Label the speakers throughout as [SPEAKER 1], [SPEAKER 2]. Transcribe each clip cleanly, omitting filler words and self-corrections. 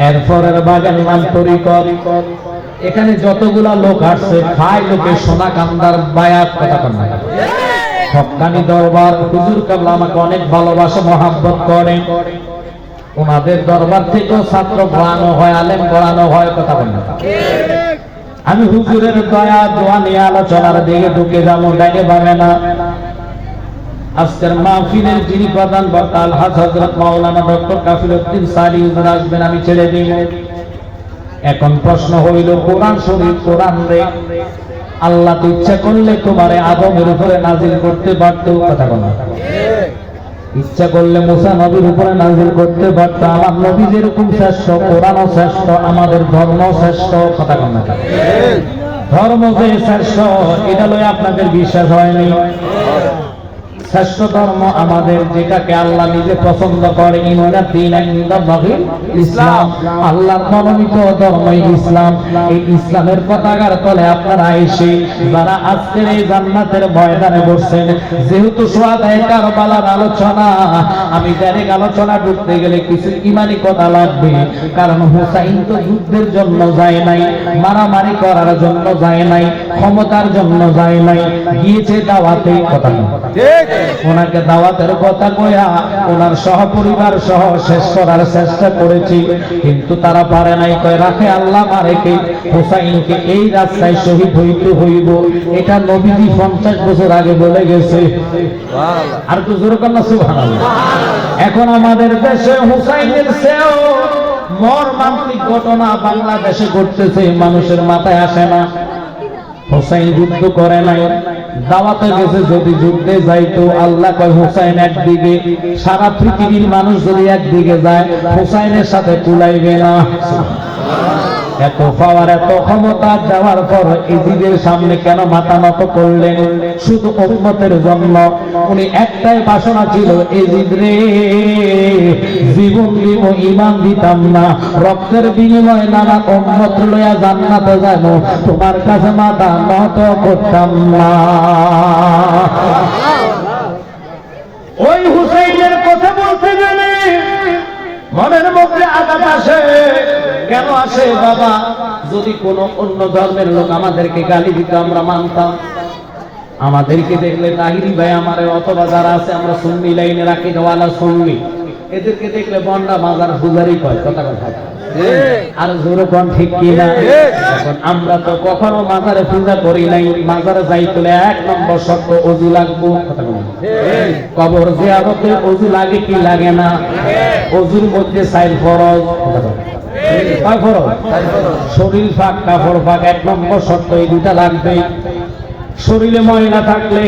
[SPEAKER 1] এরপরের বাগের নাম তরিকত। এখানে যতগুলা লোক আসছে খায় লোকে সোনা কান্দার বায়াত কথা কন্যা হক্কানি দরবার। হুজুর কাবলা আমাকে অনেক ভালোবাসা মহাব্বত করে, ওনাদের দরবার থেকেও ছাত্র পড়ানো হয়, আলেম পড়ানো হয় কথা বললাম। আমি হুজুরের দয়া দোয়া নিয়ে আলোচনার দিকে ঢুকে যাবো, ডাইনে পাবে না। আজকের মাহফিলের যিনি প্রধান বক্তা আলহাজ হযরত মাওলানা ডক্টর কাফিলউদ্দিন সালি হুজুর আসবেন, আমি ছেড়ে দিই। এখন প্রশ্ন হইল, কোরআন শরীফ কোরআন রে আল্লাহ তো ইচ্ছা করলে তোমারে আদমের উপরে নাজিল করতে পারত কথা বলা। ইচ্ছা করলে মুসা নবীর উপরে নাজিল করতে পারত। আমার নবী যেরকম শ্রেষ্ঠ, কোরআনও শ্রেষ্ঠ, আমাদের ধর্ম শ্রেষ্ঠ কথা বলা। ধর্ম যে শ্রেষ্ঠ এটা লয়ে আপনাদের বিশ্বাস হয়নি। শ্রেষ্ঠ ধর্ম আমাদের, যেটাকে আল্লাহ নিজে পছন্দ করে, ইসলাম। আল্লাহর মনোনীত ধর্ম ইসলাম। এই ইসলামের পতাকার তলে আপনারা এসে যারা আজকের এই জান্নাতের ময়দানে বসছেন, যেহেতু সোহাদায়ে কারবালার আলোচনা, আমি ডাইরেক্ট আলোচনা করতে গেলে কিছু ইমানি কথা লাগবে। কারণ হুসাইন তো যুদ্ধের জন্য যায় নাই, মারামারি করার জন্য যায় নাই, ক্ষমতার জন্য যায় নাই, গিয়েছে দাওয়াতে কথা ঠিক। ওনাকে দাওয়াতের কথা কইয়া ওনার সহপরিবার সহ শেষ করার চেষ্টা করেছি, কিন্তু তারা পারে নাই। কয় রাখে আল্লাহ মারেকে হুসাইনকে এই রাস্তায় শহীদ হইতে হইব, এটা নবীজি 50 বছর আগে বলে গেছে। আর তো জোরে কর না সুবহানাল্লাহ। এখন আমাদের দেশে হুসাইনের চেয়েও মর্মান্তিক ঘটনা বাংলাদেশে ঘটতেছে, মানুষের মাথায় আসে না। হুসাইন যুদ্ধ করে নাই, দাওয়াতে গেছে। যদি যুদ্ধে যাইতো, আল্লাহ কয় হুসাইন একদিকে, সারা পৃথিবীর মানুষ যদি একদিকে যায় হুসাইনের সাথে কুলাইবে না। এত পাওয়ার, এত ক্ষমতা দেওয়ার পর ইজিদের সামনে কেন মাথা নত করলেন? শুধু উম্মতের জন্য। উনি একটাই বাসনা ছিল, ইজিদ রে জীবন দিব, ঈমান দিতাম না, রক্তের বিনিময়ে নানা উম্মত লইয়া জান্নাতে যাব, তোমার কাছে মাথা নত করতাম না। ওই হুসাইনের কথা বলতে গেলে মনের মধ্যে আঘাত আসে। কেন আসে বাবা? যদি কোনো অন্য ধর্মের লোক আমাদেরকে গালি দিত, আমরা মানতাম। আমাদেরকে দেখলে তাহিরি ভাই আমারে, অথবা যারা আছে আমরা সুন্নি লাইনে রাখি, ওয়ালা সুন্নি, এদেরকে দেখলে বন্ডা মাজার পূজারি কয় কথা কথা। আর জোরে কোন ঠিক কিনা? এখন আমরা তো কখনো মাজারে পূজা করি নাই। মাজারে যাইতে 1 নম্বর শর্ত ওযু লাগবে কথা বলেন। কবর জিয়ারতে ওযু লাগে কি লাগে না? ওযুর মধ্যে 4 ফরজ কথা বলেন। কয় ফরজ? শরীর পাক, কাপড় পাক, 1 নম্বর শর্ত এই দুটা লাগবে। শরীরে ময়লা থাকলে,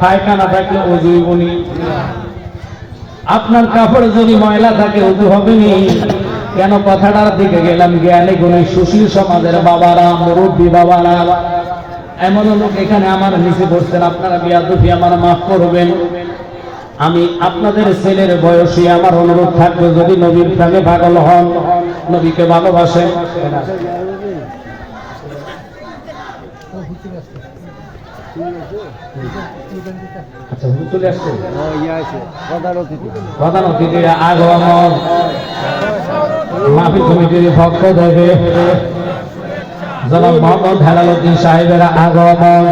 [SPEAKER 1] পায়খানা থাকলে ওযু হইবনি। আপনার কাপড়ে যদি ময়লা থাকে ওযু হবে নি। কেন কথাটার দিকে গেলাম? জ্ঞানী গুণী সুশীল সমাজের বাবারা, মুরব্বী বাবারা, এমন লোক এখানে আমার নিচে বসছেন, আপনারা বিয়াদুফি আমার মাফ করবেন। আমি আপনাদের ছেলের বয়সী, আমার অনুরোধ থাকবে, যদি নবীর প্রেমে পাগল হন, নবীকে ভালোবাসেন, আচ্ছা হুজুর চলে আসছে, প্রধান অতিথিরা আগমন, মাহফিল কমিটির পক্ষ থেকে জনাব মোহাম্মদ হেলাল উদ্দিন সাহেবেরা আগমন,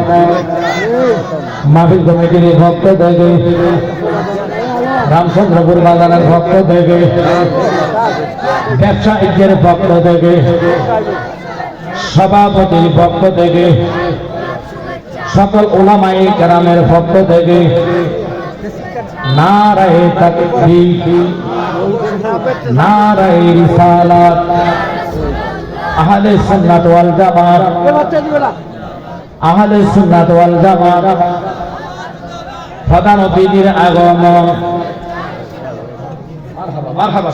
[SPEAKER 1] মাহফিল কমিটির পক্ষ থেকে, রামচন্দ্রপুর বাজারের পক্ষ থেকে, ব্যবসায়ীদের পক্ষ থেকে, সভাপতির পক্ষ থেকে, সকল উলামায়ে কেরামের পক্ষ থেকে নারায়ে তাকবীর, নারায়ে রিসালাত, আহলে সুন্নাত ওয়াল জামাত, আহলে সুন্নাত ওয়াল জামাত, প্রধান অতিথির আগমন। মারহাবা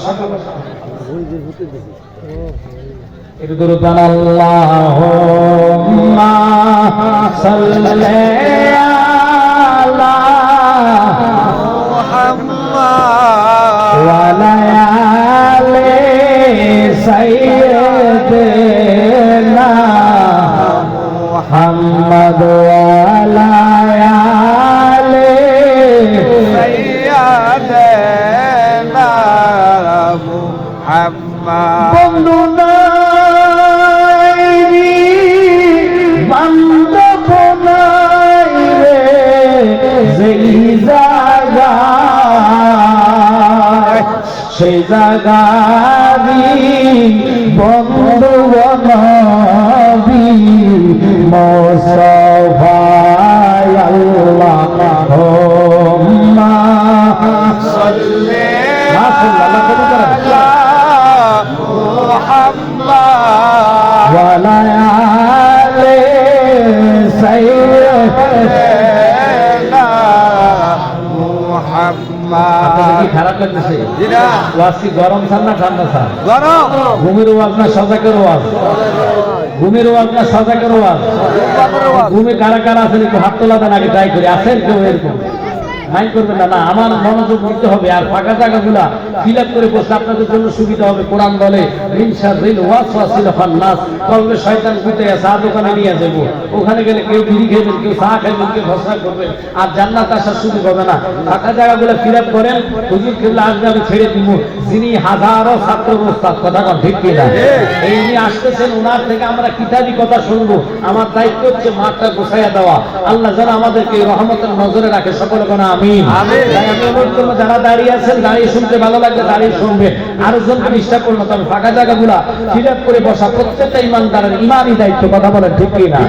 [SPEAKER 1] একটু দরুদ আল্লাহুম্মা সাল্লি আলা মুহাম্মাদ ওয়া আলা আলি সাইয়্যিদিনা মুহাম্মাদ ওয়া আলা আলি সাইয়্যিদিনা
[SPEAKER 2] মুহাম্মদ
[SPEAKER 1] বন্ধু নাই বান্ধব নাই রে যেই জায়গা সেই জায়গারি বন্ধু নবী মুস্তাফা আল্লাহুম্মা
[SPEAKER 2] সাল্লি
[SPEAKER 1] আলা
[SPEAKER 2] মুহাম্মদ
[SPEAKER 1] ওয়া আলা আলি সাইয়্যিদিনা
[SPEAKER 2] মুহাম্মদ।
[SPEAKER 1] আপনাদের কি খারাপ লাগতেছে?
[SPEAKER 2] জি না।
[SPEAKER 1] ওয়াজ কি গরম স্যার না ঠান্ডা স্যার?
[SPEAKER 2] গরম।
[SPEAKER 1] ঘুমের ওয়াজ না সজাগের ওয়াজ? ঘুমের ওয়াজ না সজাগের ওয়াজ? ঘুমে কারা কারা আছেন একটু হাত তোলা দেন আগে ট্রাই করি। আছেন কেউ এরকম? মাইন্ড করবেন না। না, আমার মনোযোগ দিতে হবে। আর ফাঁকা জায়গাগুলা ফিল আপ করে বসলে আপনাদের জন্য সুবিধা হবে। কোরআন বলে কলবে শয়তান ঘুরতে চা দোকানে নিয়ে যাবো, ওখানে গেলে কেউ বিড়ি খেবেন, কেউ চা খাইবেন, কেউ ভরসা করবেন, আর জান্নাত আসার সুযোগ হবে না। ফাঁকা জায়গাগুলো ফিল আপ করেন। হুজুর কেবলা আসবে, আমি ছেড়ে দিব। যিনি হাজারো ছাত্র ওস্তাদ, কথা কন ঠিক কিনা? এই নিয়ে আসতেছেন, ওনার থেকে আমরা কিতাবি কথা শুনবো। আমার দায়িত্ব হচ্ছে মাঠটা গোছাইয়া দেওয়া। আল্লাহ যেন আমাদেরকে রহমতের নজরে রাখে। সকলে কোন আমিন। তাই আমি অনুরোধ করবো, যারা দাঁড়িয়ে আছেন দাঁড়িয়ে শুনতে ভালো লাগবে দাঁড়িয়ে শুনবেন। আরো জনকে ডিস্টার্ব করবো, তবে ফাঁকা জায়গাগুলা ফিল আপ করে বসা প্রত্যেকটা ইমানদারের ইমানই দায়িত্ব। কথা বলেন ঠিক কিনা?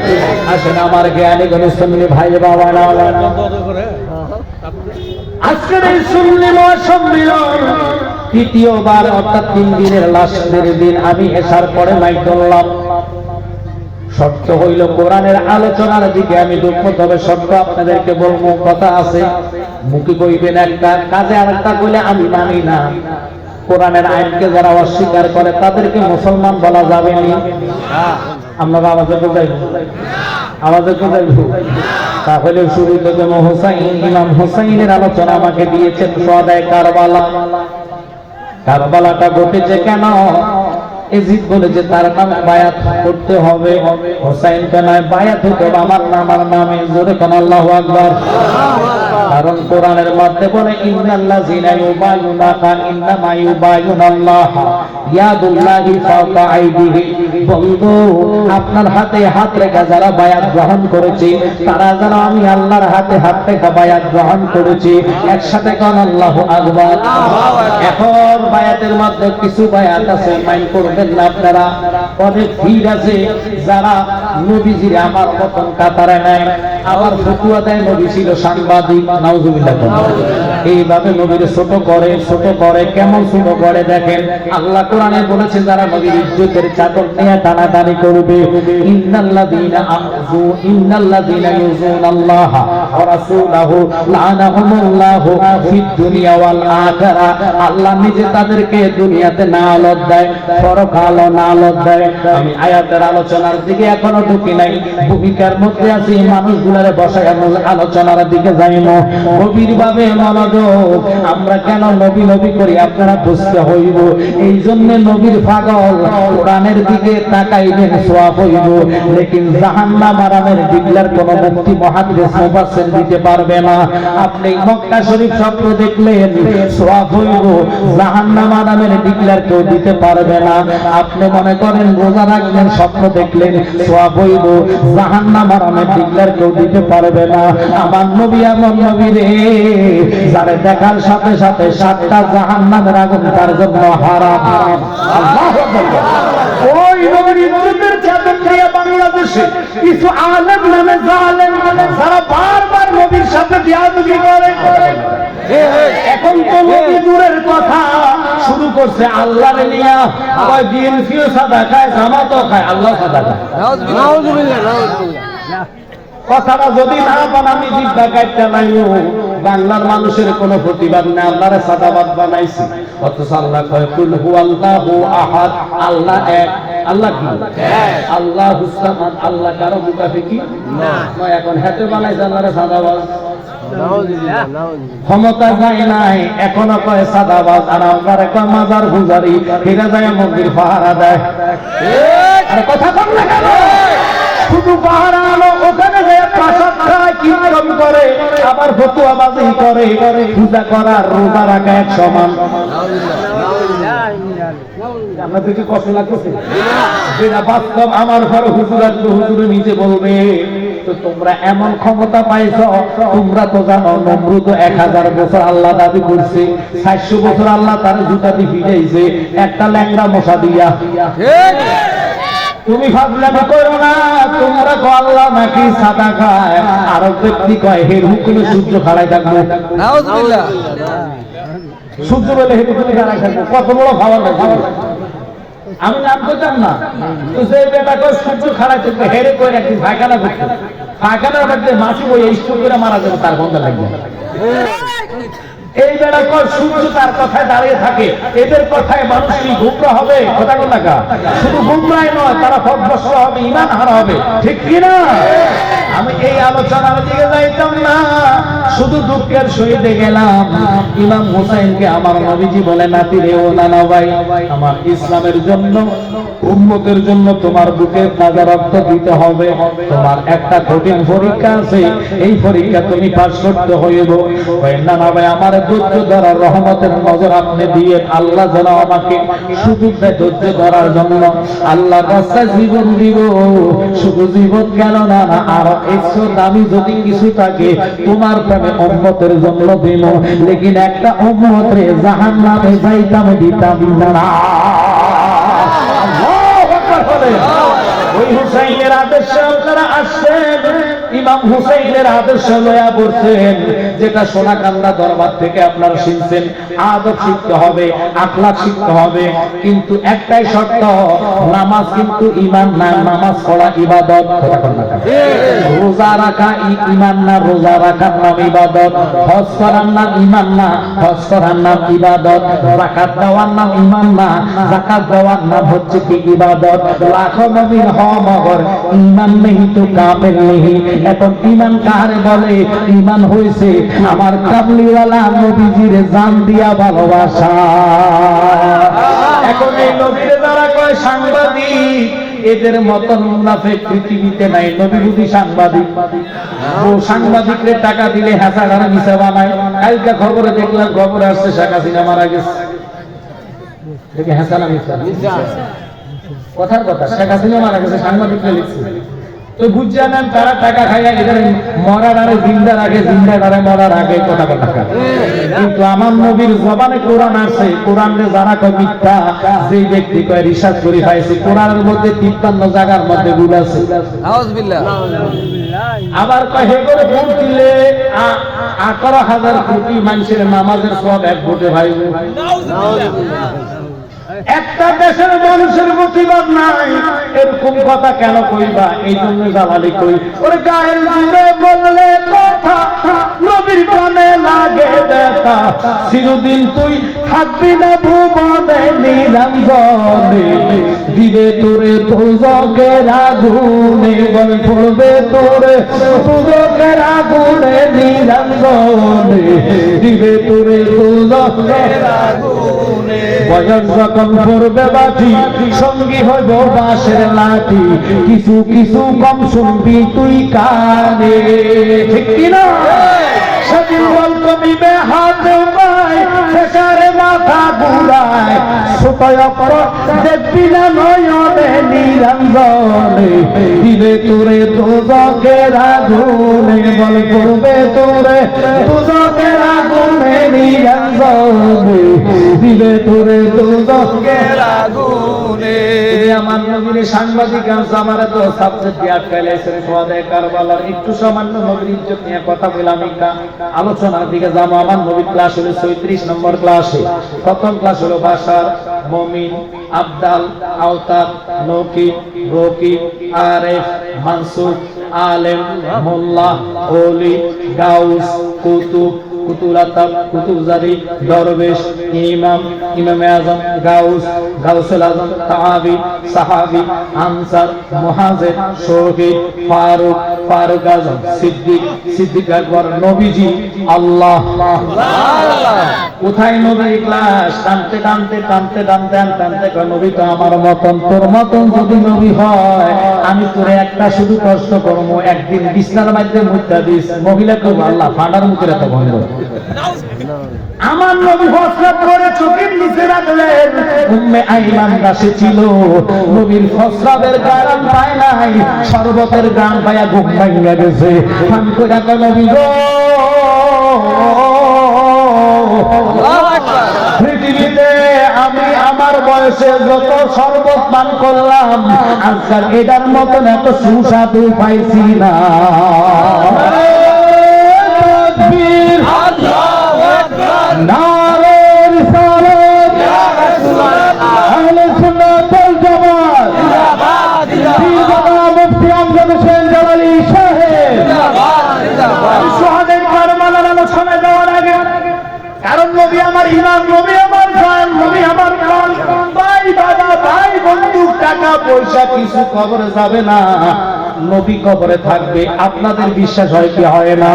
[SPEAKER 1] আসেন আমার জ্ঞানী গণিত ভাই বাবা, আজকের এই সুন্নি মহাসম্মেলন তৃতীয়বার, অর্থাৎ 3 দিনের লাস্টের দিন আমি এশার পরে মাইক ধরলাম। শর্ত হইল কোরআনের আলোচনার দিকে আমি ঢুকবো, তবে শর্ত আপনাদেরকে বলবো। কথা আছে, মুখে কইবেন একটা, কাজে আরেকটা কইলে আমি মানি না। কোরআনের আইনকে যারা অস্বীকার করে তাদেরকে মুসলমান বলা যাবে না। আমরা আওয়াজে বোঝাইব, আওয়াজে বোঝাইব। তাহলে শুরু থেকে ইমাম হুসাইনের আলোচনা আমাকে দিয়েছেন। সোয়াদায়ে কারবালা, কারবালাটা ঘটেছে কেন? এজিদ বলে যে তার নামে বায়াত করতে হবে। হুসাইন কেনায় বায়াত হতে হবে আমার নামে। জোরে কোন আল্লাহু আকবার। কারণ কোরআনের মধ্যে বলে ইন্নাল্লাযিনা ইউবায়ুনাকা ইন্নামা ইউবায়ুনাল্লাহ ইয়াদুল্লাহি ফাওকা আইদিহি। বন্ধু, আপনার হাতে হাত রেখে যারা বায়াত গ্রহণ করেছে তারা যেন আমি আল্লাহর হাতে হাত রেখে বায়াত গ্রহণ করেছি। একসাথে কোন আল্লাহু আকবার। এখন বায়াতের মধ্যে কিছু বায়াত আছে, মাইন্ড করবেন না আপনারা। অনেক ভিড় আছে যারা নবীজির আমার মতন কাতারে নেয়, আবার ফতুয়া দেয় নবী ছিল সাংবাদিক। নাউজুবিল্লাহ। এইভাবে নবীর ছোট করে। কেমন ছোট করে দেখেন, আল্লাহ কোরআনে বলেছে যারা নবীর ইজ্জতের চাদর নিয়ে টানাটানি করবে, ইন্নাল্লাযীনা ইউযুনাল্লাহ ওয়া রাসূলাহু লাআনাহুমুল্লাহু ফিদ দুনিয়া ওয়াল আখিরাহ। আল্লাহ নিজে তাদেরকে দুনিয়াতে নালত দেয়, পরকালে নালত দেয়। আমি আয়াতের আলোচনার দিকে এখনো ঢুকি নাই, ভূমিকার মধ্যে আছি। মানুষগুলারে বসায় আলোচনার দিকে যাইব। গভীর ভাবে মনোযোগ। আমরা কেন নবী নবী করি আপনারা বুঝতে হইব। এই জন্য নবীর পাগল কোরআনের দিকে তাকাইবেন, সওয়াব হইব। লেকিন জাহান্নাম আরামের দিগলার কোন মুক্তি মুহাদ্দিস মুফাসসির দিতে পারবে না। আপনি মক্কা শরীফ স্বপ্ন দেখলেন, সওয়াব হইব। জাহান্নাম আরামের দিগলার কেউ দিতে পারবে না। আপনি মনে করেন রোজা রাখলেন, স্বপ্ন দেখলেন, সওয়াব হইব। জাহান্নাম আরামের দিগলার কেউ দিতে পারবে না। আমার নবী এমন নবী রে, যারে দেখার সাথে সাথে 7টা জাহান্নামের আগুন তার জন্য হারাম। আল্লাহু আকবার। ওই নবীর ইজ্জতের চাদর নিয়ে বাংলাদেশে কিছু আলেম নামে জালেম যারা বারবার নবীর সাথে বিয়াদবি করে। এখন তো নবী দূরের কথা, শুরু করছে আল্লাহরে নিয়া। আবার বিএনপিও সাদা খায়, জামাতও খায়, আল্লাহ সাদা খায়। নাউজুবিল্লাহ, নাউজুবিল্লাহ। কথাটা যদি না বানামি জিব্বা কাটতে নাইও, বাংলার মানুষের কোনো প্রতিবাদ নেই, আল্লাহরে সাদাবাদ বানাইছি। অথচ আল্লাহ কয় কুল হুয়াল্লাহু আহাদ, আল্লাহ এক। আল্লাহ কি? আল্লাহুস সামাদ। আল্লাহ কারো মুকাফিকি না। এখন হাতে বানাইছে আল্লাহরে সাদাবাদ। ক্ষমতা যায় নাই, এখনো কয় সাদাবাদ। আর আল্লাহরে কয় মাজার পূজারি। ফিরে যায় মন্দির পাহারা দেয়। আরে কথা কম না কেন? শুধু পাহারা আলো, ওখানে যায় প্রসাদ খায়, কীর্তন করে, আবার ফতুয়াবাজি করে। পূজা করার রোজা রাখা এক সমান। আপনাদের কি কষ্ট লাগতেছে? যেটা বাস্তব আমার ঘরে হুজুর আসবে, হুজুরে নিজে বলবে তো তোমরা এমন ক্ষমতা পাইছো। তোমরা তো জানো নমরুদ 1000 বছর আল্লাহ দাবি করছে, 400 বছর আল্লাহ তার জুতা দিয়ে ভিজাইছে একটা ল্যাংড়া মশা দিয়া। তুমি ভাবলামি করো না, তোমরা কো আল্লাহ নাকি সাদা খায়, আর ব্যক্তি কয় হে হুকুমে সূর্য খাড়াই থাকবো।
[SPEAKER 2] নাউজুবিল্লাহ।
[SPEAKER 1] সূর্য বলে হে হুকুমে খাড়াই থাকবো, কত বড় ভাবা লাগবে। আমি নাম করতাম না তো যে বেটা কয় সূর্য খাড়াই থাকবে, হেরে কয় একদিন ফাঁকানা করতে, ফাঁকানার মধ্যে মাছি বই স্ট্রোক করে মারা যাবে, তার গন্ধ লাগবে। এই বেড়া কর সূর্য তার কথায় দাঁড়িয়ে থাকে, এদের কথায় মানুষ কি গুমরা হবে? কথা কোন লাগা, শুধু গুমরাই নয়, তারা পথভ্রষ্ট হবে, ঈমান হারা হবে, ঠিক কি না? আমি এই আলোচনার দিকে যাইতাম না, শুধু দুঃখের সহিত গেলাম। ইমাম হুসাইনকে আমার নবীজি বলে, নাতি রে ও নানা ভাই, আমার ইসলামের জন্য উম্মতের জন্য তোমার বুকে তাজা রক্ত দিতে হবে। তোমার একটা কঠিন পরীক্ষা আছে, এই পরীক্ষা তুমি পাস করতে হইব। নানা ভাই আমার ধৈর্য ধরার রহমতের নজর আপনি দিয়ে আল্লাহ যেন আমাকে সুযোগ দেয় ধৈর্য ধরার জন্য। আল্লাহ রাস্তায় জীবন দিব, শুধু জীবন কেন না, আর একশো দামি যদি কিছু থাকে তোমার প্রেমে উম্মতের জন্য দিল, লেকিন একটা উম্মত রে জাহান্নামে যাইতাম দিতাম না। ওই হুসাইনের আদর্শে আপনারা আসছেন, ইমাম হুসাইনের আদর্শ লয়া পড়ছেন, যেটা সোনাকান্দা দরবার থেকে আপনারা শুনছেন। আদব শিখতে হবে, আখলাক শিখতে হবে, কিন্তু একটাই শর্ত, নামাজ কিন্তু ঈমান না, নামাজ পড়া ইবাদত। রোজা রাখা ঈমান না, রোজা রাখার নাম ইবাদত। হজ করার নাম ঈমান না, হজ করার নাম ইবাদত। যাকাত দেওয়ার নাম ঈমান না, যাকাত দেওয়ার নাম হচ্ছে কি ইবাদত। লাখো মুমিন হওয়া মগর ঈমান নেই তো কাফের নেই। এখন ঈমান কারে বলে? ঈমান হইছে আমার কামলিওয়ালা নবীজির জান দিয়া ভালোবাসা। এখন এই নবীরে যারা কয় সাংবাদিক, এদের মতন মুনাফিক পৃথিবীতে নাই। নবীবুদ্ধি সাংবাদিক, ও সাংবাদিকদের টাকা দিলে হাসাগারা মিছা বানায়। কালকে খবরে দেখলাম, খবরে আসছে শেখ হাসিনা মারা গেছে, দেখে হাসানা মিছা কথার কথা। শেখ হাসিনা মারা গেছে, সাংবাদিকরা লিখছে। তো বুঝছেন না, তারা টাকা খাইয়া এদের মরার আগে জিন্দার আগে, জিন্দার আগে মরার আগে কথা কথা। কিন্তু আমার নবীর জবানে কোরআন আছে, কোরআনে যারা কয় মিথ্যা, যেই ব্যক্তি কয় রিসার্চ করে পাইছে, কোরআনের মধ্যে 53 জায়গার মধ্যে ভুল আছে। নাউজুবিল্লাহ। আবার কয় হে করে ভোট দিলে 18,000 কোটি মানুষের নামাজের সওয়াব এক ভোটে ভাই। নাউজুবিল্লাহ। একটা দেশের মানুষের প্রতিবাদ নাই, এরকম কথা কেন কইবা? এই জন্য জালালি কই, ওর গায়ের জুড়ে বললে কথা, নবীর কানে লাগে ব্যথা। চিরদিন তুই থাকবি না ভুবনে নিরঞ্জনে, দিবে তোরে দোজখের আগুনে, বল পড়বে তোরে দোজখের আগুনে নিরঞ্জনে, দিবে তোরে দোজখের আগুনে। বয়স যখন পড়বে বাটি, সঙ্গী হইব বাঁশের লাঠি, কিছু কিছু কম শুনবি তুই কানে, ঠিক কিনা? সেদিন বল কমিবে হাতে পায়, শেষারে মাথা ঘুরায়, ছোট অপর দেখবি না নয়নে নিরঞ্জনে, দিবে তোরে দোজখের আগুনে, বল পড়বে তোরে দোজখের আগুনে নিরঞ্জনে, দিবে তোরে দোজখের আগুনে। আমার নবীর সাংবাদিক আছে, আমার তো সাবজেক্ট দিয়ে আটকাইলেছেন। সোয়াদে কারবালার একটু সামান্য নবীর ইজ্জত নিয়ে কথা বললাম, একটা আলোচনার দিকে যাবো। আমার নবীর ক্লাস হলো 34 নম্বর ক্লাসে। প্রথম ক্লাস হলো বাশার, মুমিন, আবদাল, আওতাব, নকিব, রকিব, আরেফ, মানসুব, আলেম, মোল্লা, ওলি, গাউস, কুতুব, কুতুলাতাব, কুতুবজারি, দরবেশ, ইমাম, ইমামে আজম, গাউস, গাউসুল আজম, তাহাবি, সাহাবি, আনসার, মুহাজির, শহীদ, ফারুক, ফারুক আজম, সিদ্দিক, সিদ্দিক আকবর, নবীজি, আল্লাহ। কোথায় নবী ক্লাস? টানতে টানতে টানতে টানতে টানতে নবী তো আমার মতন, তোর মতন যদি নবী হয়, আমি তোরে একটা শুধু কষ্ট করবো, একদিন বিছনার মধ্যে মুদ্রা দিস। মহিলা কেউ আল্লাহ ফাঁটার মুখের এত বন্ধ আমার নবী প্রস্রাব করে চোখের নিচে রাখলেন। উম্মে আইমান দাসে ছিল, নবীর প্রস্রাবের গান পায় নাই, শরবতের গান পায়া ঘুম ভাঙিয়া গেছে। ফান কইরা কয় নবী গো, পৃথিবীতে আমি আমার বয়সে যত শরবত পান করলাম, আজকাল এটার মতন এত সুস্বাদু পাইছি না। নারে রিসালাত, আহলে সুন্নাত ওয়াল জামাত, পীর বাবা মুফতি আমজাদ হোসেন জালালী সাহেব। সুহাদায়ে কারবালার আলোচনায় যাওয়ার আগে, কারণ নবী আমার ইমাম, নবী আমার জান, নবী আমার প্রাণ। ভাই বাবা, ভাই বন্ধু, টাকা পয়সা কিছু কবরে যাবে না, নবী কবরে থাকবে। আপনাদের বিশ্বাস হয় কি হয় না?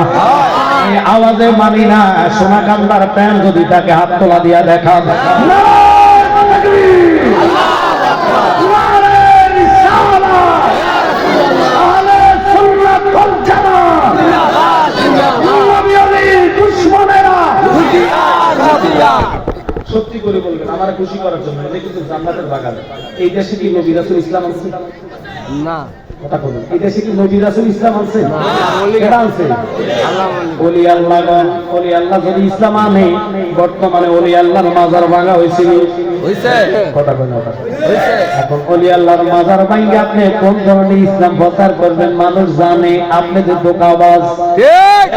[SPEAKER 1] এই আওয়াজে মানি না। সোনাকান্দার প্যান যদি তাকে হাত তোলা দিয়া দেখান, সত্যি করে বলবেন আমার খুশি করার জন্য। এটা কিন্তু জান্নাতের বাগান। এই দেশে কি নবী রাসূল ইসলাম আছে? না। কথা বলুন, এই দেশে কি নবী রাসূল ইসলাম আছে? কেডা আছে? ওলি আল্লাহ। ওলি আল্লাহ যদি ইসলাম আনে, বর্তমানে ওলি আল্লাহর মাজার ভাঙা হয়েছিল, হইছে? কথা বলুন, হইছে। এখন ওলি আল্লাহর মাজার ভাঙে আপনি কোন ধরনের ইসলাম প্রচার করবেন? মানুষ জানে আপনি যে ধোঁকাবাজ। ঠিক।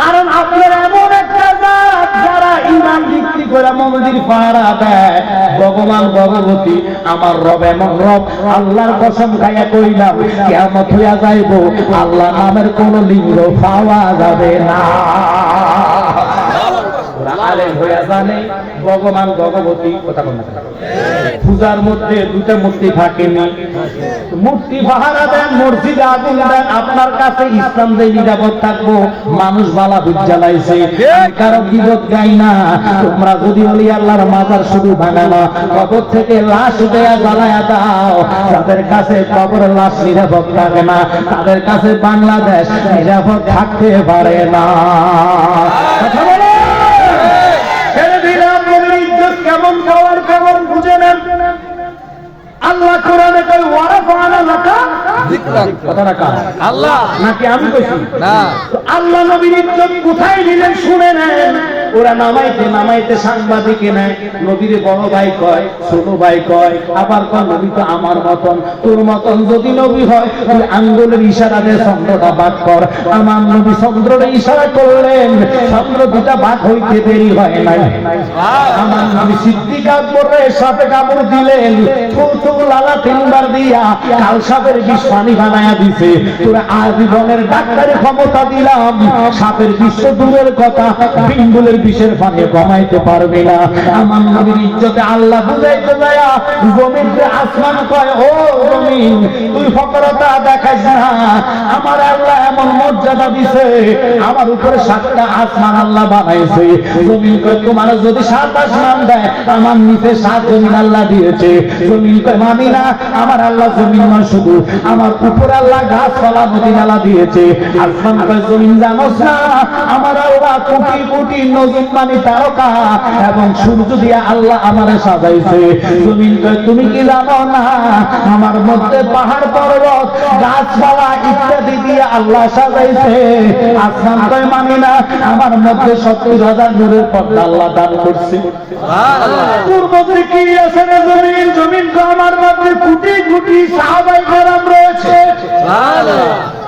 [SPEAKER 1] কারণ আপনার এমন একটা জাত যারা ইমান বিক্রি করে মন্দির পাহারা দেয়, ভগবান ভগবতী আমার রব এমন রব, আল্লাহর কসম খাইয়া কইলাম কিয়ামত হইয়া যাইব, আল্লাহ নামের কোন লিঙ্গ পাওয়া যাবে না। আলেম হইয়া জানে ভগবান ভগবতী। কথা বলেন, পূজার মধ্যে দুটো মূর্তি থাকেনি, মূর্তি পাহারা দেন, মসজিদে আগুন দেন। আপনার কাছে ইসলাম যে নিরাপদ থাকবো, মানুষ বালা বুঝ জ্বালাইছে, কারো বিপদ গাই না। তোমরা যদি ওলি আল্লাহর মাজার শুধু ভাঙা না, কবর থেকে লাশ দেয়া জ্বালায়া দাও, তাদের কাছে কবর লাশ নিরাপদ থাকে না, তাদের কাছে বাংলাদেশ নিরাপদ থাকতে পারে না। কথা বলো, ছেড়ে দিলাম নবীর ইজ্জত কেমন পাওয়ার, কেমন বুঝে নেন। আল্লাহ কোরআনে কয় ওয়ারাফানা লাকা যিকরাক। কথাটা কার? আল্লাহ নাকি আমি কইছি? না। আল্লাহ নবীর ইজ্জত কোথায় দিলেন শুনে নেন। ওরা নামাইতে নামাইতে সাংবাদিকে নেয়, নবীরে বড় ভাই কয়, ছোট ভাই কয়, আবার কয় নবী তো আমার মতন, তোর মতন যদি নবী হয় তুই আঙ্গুলের ইশারাতে চন্দ্রটা বাদ কর। আমার নবী চন্দ্রের ইশারা করলেন, চন্দ্র দুটা বাদ হইতে দেরি হয় নাই। আমার নবী সিদ্দিক আকবরের সাথে কাপড় দিলেন, লালা তিনবার দিয়া কাল সাপের বিষ পানি বানায়া দিছে। তোরা আজীবনের ডাক্তারের ক্ষমতা দিলাম, সাপের বিষ দূরের কথা, বিন্দুলের বিষের পানি কমাইতে পারবে না। আমার নবীর ইজ্জতে আল্লাহ বুঝাইতে যায়, জমিনকে আসমান কয়, ও জমিন তুই ফকরতা দেখাইস না, আমার আল্লাহ এমন মর্যাদা দিছে, আমার উপরে 7টা আসমান আল্লাহ বানাইছে। জমিন কয় তোমার যদি 7 আসমান দেয়, আমার নিচে 7 জমিন আল্লাহ দিয়েছে। জমিন কয় মানি না, আমার আল্লাহ জমিন নয়, শুধু আমার উপর আল্লাহ গাছপালা নদী নালা দিয়েছে। আসমান কয় জমিন জানোস না, আমার আল্লাহ কোটি কোটি নজুম পানি তারকা এবং সূর্য দিয়ে আল্লাহ আমারে সাজাইছে। জমিন কয় তুমি কি জানো না, আমার মধ্যে পাহাড় পর্বত গাছপালা ইত্যাদি দিয়ে আল্লাহ সাজাইছে। আসমান কয় মানি না, আমার মধ্যে 70,000 নূরের পর্দা আল্লাহ দান করছে। তোর মধ্যে কি আছে রে জমিন? জমিন তো আমার মধ্যে কোটি কোটি সাহাবায়ে কেরাম রয়েছে।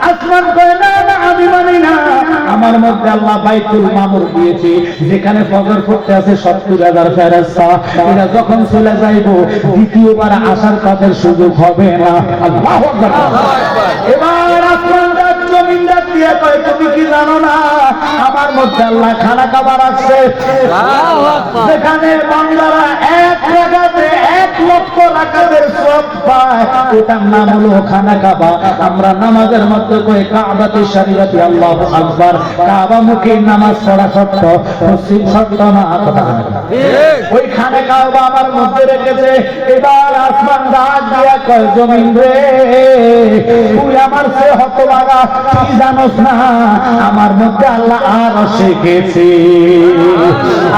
[SPEAKER 1] আসমান কয় না না, আমি মানি না, আমার মধ্যে আল্লাহ বাইতুল মামুর দিয়েছে, যেখানে ফজর পড়তে আছে 70,000 ফেরেশতা। এরা যখন চলে যাইব, দ্বিতীয়বার আসার তাদের সুযোগ হবে না। আল্লাহু আকবার। এবার আসমান ডাক, জমিন ডাক দিয়ে কয় তুমি কি জানো না, আমার মধ্যে আল্লাহ খানা খাবার আছে, যেখানে বান্দারা এক রাকাতে 1 লক্ষ রাকাতের সওয়াব পায়, ওটার নাম হলো খানা কাবা। আমরা নামাজের মধ্যে কই কাবাতে শরীয়তে আল্লাহু আকবার, কাবা মুখে নামাজ পড়া সত্য, পশ্চিম সত্য না। কথা ওই খানে কাবা আমার মধ্যে রেখেছে। এবার আসমান ডাক দিয়া কয় জমিন রে তুই আমার সে হতভাগা, তুই জানোস না আমার মধ্যে আল্লাহ আরশে গেছে,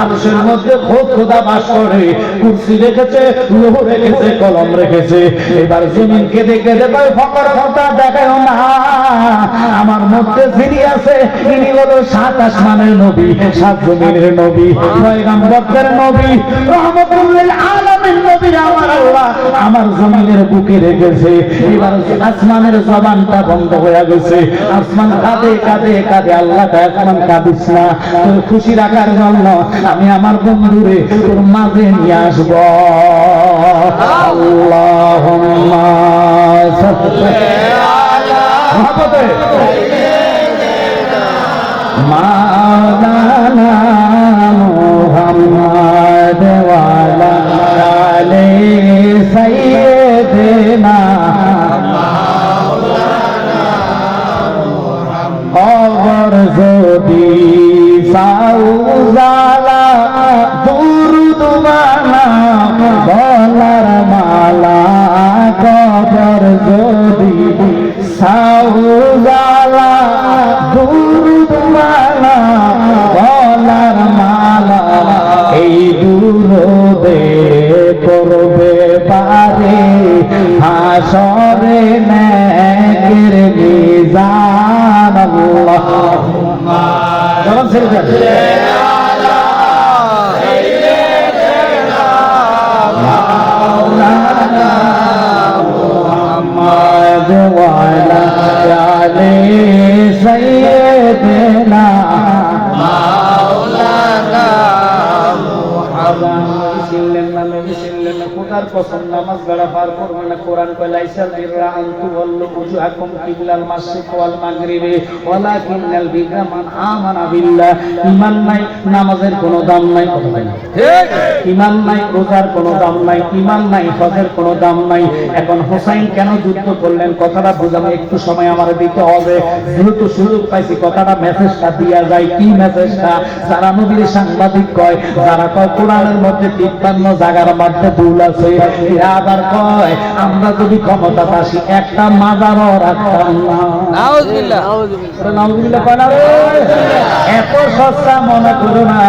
[SPEAKER 1] আরশের মধ্যে খোদা বাস করে, কুরসি রেখেছে, লোহ রেখেছে, কলম রেখেছে। এবার জমিন কেঁদে কেঁদে কয় ফকর কথা দেখাও না, আমার মধ্যে যিনি আছে ইনি হলো সাত আসমানের নবী, সাত জমিনের নবী, পয়গম্বরদের নবী, রহমতুল লিল আলামিন নবী আমার আল্লাহ আমার জমিনের বুকে রেখেছে। এবার আসমানের জবানটা বন্ধ হয়ে গেছে, আসমান কাঁদে কাঁদে কাঁদে, আল্লাহ আসমান কাঁদিস না, তোর খুশি রাখার জন্য আমি আমার বন্ধুরে তোর মাঝে নিয়ে আসব। আল্লাহুম্মা সাল্লি আলা মাওলানা মুহাম্মদ ওয়া আলা আলি সাইয়্যিদিনা কবর যদি সাউজালা দুরুদ বানা বলার মালা, কবর যদি সাউজালা দুরুদ বানা বলার মালা, এই দুরুদে করবে পারে হাসরে নেকের মিজান। আল্লাহুম্মা সাল্লি আলা সাইয়্যিদিনা মাওলানা মুহাম্মদ ওয়া আলা আলি সাইয়্যিদিনা মাওলানা মুহাম্মদ। খোদার কসম নামাজ বেড়া পার করবে না। কোরআন কয় লাইসা বিররা আন তুওয়াল্লু উজুহাকুম কিবলাল মাশরিক ওয়াল মাগরিবি ওয়ালাকিন্নাল বিররা মান আমানা বিল্লাহ। ঈমান নাই, নামাজের কোনো দাম নাই, ঠিক? ঈমান নাই, রোজার কোনো দাম নাই, ঈমান নাই, হজের কোনো দাম নাই। এখন হোসাইন কেন যুদ্ধ করলেন কথাটা বুঝানো একটু সময় আমার দিতে হবে, যেহেতু সুযোগ পাইছি কথাটা মেসেজটা দিয়া যায়। কি মেসেজটা? যারা নবীর সাংবাদিক কয়, যারা কয় কোরআনের মধ্যে 53 জায়গার মধ্যে ভুল আছে, আবার কয় আমরা যদি ক্ষমতা আসি একটা মাজারও রাখতাম না। নাউজুবিল্লাহ, নাউজুবিল্লাহ কয় না রে। এত সস্তা মনে করো না,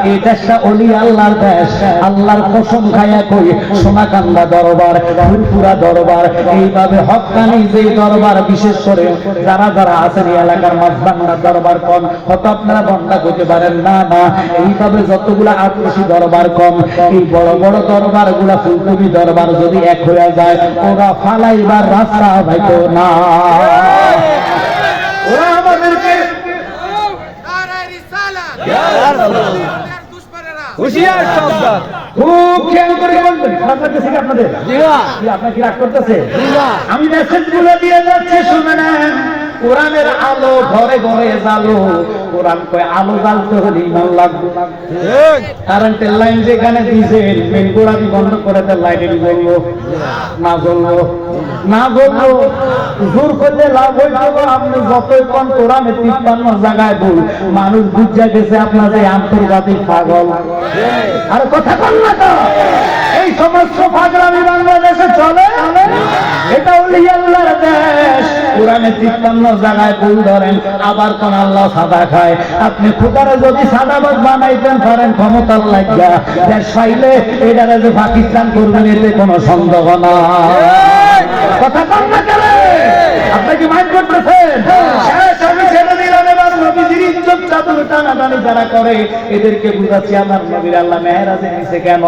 [SPEAKER 1] এই দেশটা ওলি আল্লাহর দেশ। আল্লাহর কসম খায়া কই সোনাকান্দা দরবার, ফুলপুরা দরবার, এইভাবে হক্কানি যে দরবার, বিশেষ করে যারা যারা আছেন এই এলাকার মাঝবাংলা দরবার কম, হয়তো আপনারা বন্ধা করতে পারেন না, না এইভাবে যতগুলা আটশি দরবার কম, এই বড় বড় দরবার গুলা ফুলকপি দরবার যদি এক হয়ে যায়, ওরা ফালাইবার রাস্তা হয়তো না। ওরা আমাদেরকে হুশিয়ার সাবধান, খুব খেয়াল করে বলবেন। আপনার কি রাগ করতেছে? আমি মেসেজ গুলো দিয়ে যাচ্ছি, শুনে নেন। কোরআনের আলো ঘরে ঘরে জ্বালো। কোরআন কয় আলো জ্বালতে হলে ঈমান লাগবে। কারেন্টের লাইন যেখানে দিয়েছেন মেন গোড়ামি বন্ধ করে দেন, লাইনে জ্বলবো না, জ্বলবো না, জ্বলবো। জোর করলে লাভ হইতো। আপনি যতই কোন কোরআনে 53 জায়গায় বল, মানুষ বুঝা গেছে আপনার যে আন্তর্জাতিক পাগল। আর কথা বল না তো, এই সমস্ত পাগলামি বাংলাদেশে চলে? এটা ওলি আল্লাহর দেশ। কোরআনে 53 জায়গায় ভুল ধরেন, আবার কোন আল্লাহ সাদা খায়। আপনি খোদারে যদি সাদাবাদ বানাইতেন পারেন ক্ষমতার লাগিয়া, দেশ পাইলে এটারে যে পাকিস্তান করবেন এতে কোনো সন্দেহ না। কথা কম না কেন? আপনি কি মাইন্ড করতেছেন? শেষ আমি ছেড়ে দিলাম। এবার নবীজির ইজ্জত চাদর টানাটানি যারা করে এদেরকে বুঝাচ্ছি আমার নবীর আল্লাহ মেহেরাজে নিছে কেন।